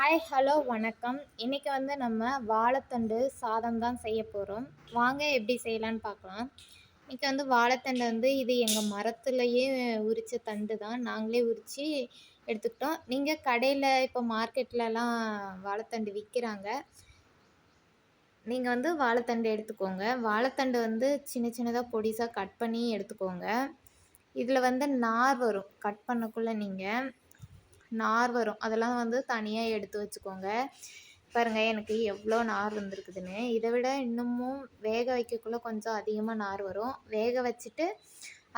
Hi, hello, வணக்கம். இன்னைக்கு நம்ம வாழைத்தண்டு சாதம் தான் செய்ய போகிறோம். வாங்க எப்படி செய்யலான்னு பார்க்கலாம். இன்னைக்கு வாழைத்தண்டு இது எங்கள் மரத்துலேயே உரித்த தண்டு தான். நாங்களே உரித்து எடுத்துக்கிட்டோம். நீங்கள் கடையில் இப்போ மார்க்கெட்லலாம் வாழைத்தண்டு விற்கிறாங்க. நீங்கள் வாழைத்தண்டு எடுத்துக்கோங்க. வாழைத்தண்டு சின்ன சின்னதாக பொடிசாக கட் பண்ணி எடுத்துக்கோங்க. இதில் நார் வரும். கட் பண்ணக்குள்ளே நீங்கள் நார் வரும். அதெல்லாம் தனியாக எடுத்து வச்சுக்கோங்க. பாருங்கள், எனக்கு எவ்வளோ நார் வந்திருக்குதுன்னு. இதை விட இன்னமும் வேக வைக்கக்குள்ளே கொஞ்சம் அதிகமாக நார் வரும். வேக வச்சுட்டு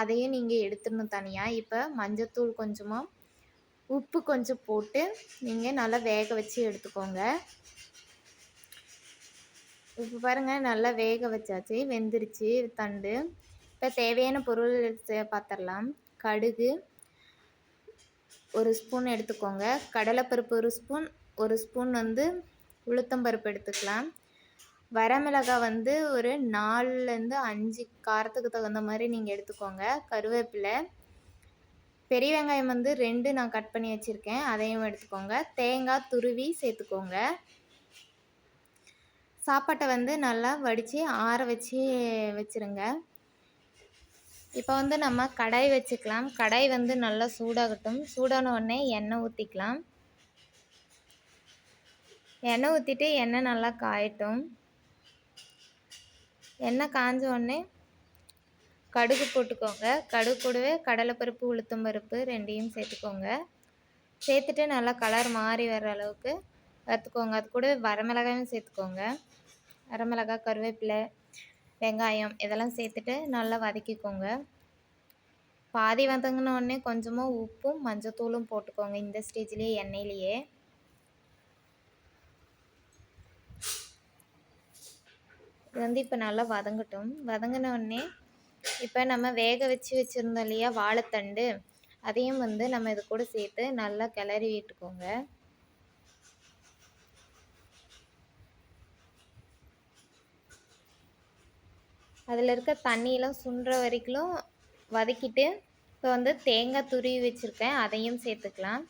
அதையும் நீங்கள் எடுத்துடணும் தனியாக. இப்போ மஞ்சத்தூள் கொஞ்சமாக, உப்பு கொஞ்சம் போட்டு நீங்கள் நல்லா வேக வச்சு எடுத்துக்கோங்க. இப்போ பாருங்கள், நல்லா வேக வச்சாச்சு, வெந்துருச்சு தண்டு. இப்போ தேவையான பொருள் பார்த்துடலாம். கடுகு 1 ஸ்பூன் எடுத்துக்கோங்க. கடலைப்பருப்பு 1 ஸ்பூன், 1 ஸ்பூன் உளுத்தம்பருப்பு எடுத்துக்கலாம். வரமிளகாய் ஒரு 4லேருந்து 5 காரத்துக்கு தகுந்த மாதிரி நீங்கள் எடுத்துக்கோங்க. கருவேப்பிலை, பெரிய வெங்காயம் 2 நான் கட் பண்ணி வச்சுருக்கேன், அதையும் எடுத்துக்கோங்க. தேங்காய் துருவி சேர்த்துக்கோங்க. சாப்பாட்டை நல்லா வடித்து ஆற வச்சு வச்சுருங்க. இப்போ நம்ம கடாய் வச்சுக்கலாம். கடாய் நல்லா சூடாகட்டும். சூடான உடனே எண்ணெய் ஊற்றிக்கலாம். எண்ணெய் ஊற்றிட்டு எண்ணெய் நல்லா காயட்டும். எண்ணெய் காஞ்ச உடனே கடுகு போட்டுக்கோங்க. கடுகு கூடவே கடலைப்பருப்பு, உளுத்தம்பருப்பு 2யும் சேர்த்துக்கோங்க. சேர்த்துட்டு நல்லா கலர் மாறி வர்ற அளவுக்கு வறுத்துக்கோங்க. அது கூட வரமிளகாயும் சேர்த்துக்கோங்க. வரமிளகாய், கருவேப்பிலை, வெங்காயம் இதெல்லாம் சேர்த்துட்டு நல்லா வதக்கிக்கோங்க. பாதி வதங்கின உடனே கொஞ்சமாக உப்பும் மஞ்சத்தூளும் போட்டுக்கோங்க. இந்த ஸ்டேஜ்லேயே எண்ணெயிலேயே இது இப்போ நல்லா வதங்கட்டும். வதங்கின உடனே இப்போ நம்ம வேக வச்சு வச்சுருந்தோம் இல்லையா வாழைத்தண்டு, அதையும் நம்ம இது கூட சேர்த்து நல்லா கிளறி விட்டுக்கோங்க. அதில் இருக்க தண்ணியெலாம் சுண்டுற வரைக்கும் வதக்கிட்டு இப்போ தேங்காய் துருவி வச்சுருக்கேன், அதையும் சேர்த்துக்கலாம்.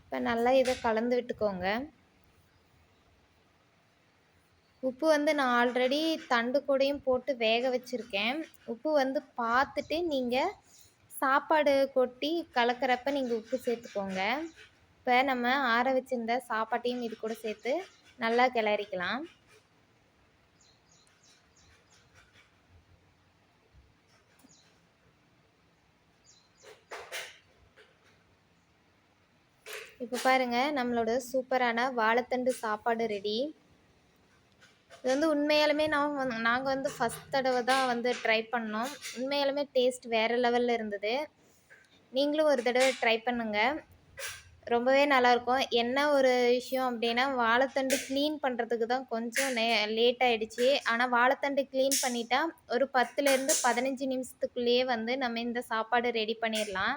இப்போ நல்லா இதை கலந்து விட்டுக்கோங்க. உப்பு நான் ஆல்ரெடி தண்டு கூடையும் போட்டு வேக வச்சுருக்கேன். உப்பு பார்த்துட்டு நீங்கள் சாப்பாடு கொட்டி கலக்கிறப்ப நீங்கள் உப்பு சேர்த்துக்கோங்க. இப்போ நம்ம ஆற வச்சுருந்த சாப்பாட்டையும் இது கூட சேர்த்து நல்லா கிளறிக்கலாம். இப்போ பாருங்கள், நம்மளோட சூப்பரான வாழைத்தண்டு சாப்பாடு ரெடி. இது உண்மையாலுமே நாங்கள் ஃபஸ்ட் தடவை தான் ட்ரை பண்ணோம். உண்மையாலுமே டேஸ்ட் வேறு லெவலில் இருந்தது. நீங்களும் ஒரு தடவை ட்ரை பண்ணுங்கள், ரொம்பவே நல்லாயிருக்கும். என்ன ஒரு விஷயம் அப்படின்னா, வாழைத்தண்டு க்ளீன் பண்ணுறதுக்கு தான் கொஞ்சம் லேட் ஆகிடுச்சி. ஆனால் வாழைத்தண்டு க்ளீன் பண்ணிட்டா ஒரு 10லேருந்து 15 நிமிஷத்துக்குள்ளேயே நம்ம இந்த சாப்பாடு ரெடி பண்ணிடலாம்.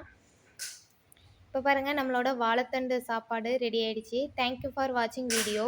இப்போ பாருங்கள், நம்மளோட வாழைத்தண்டு சாப்பாடு ரெடி ஆகிடுச்சி. தேங்க்யூ ஃபார் வாட்சிங் வீடியோ.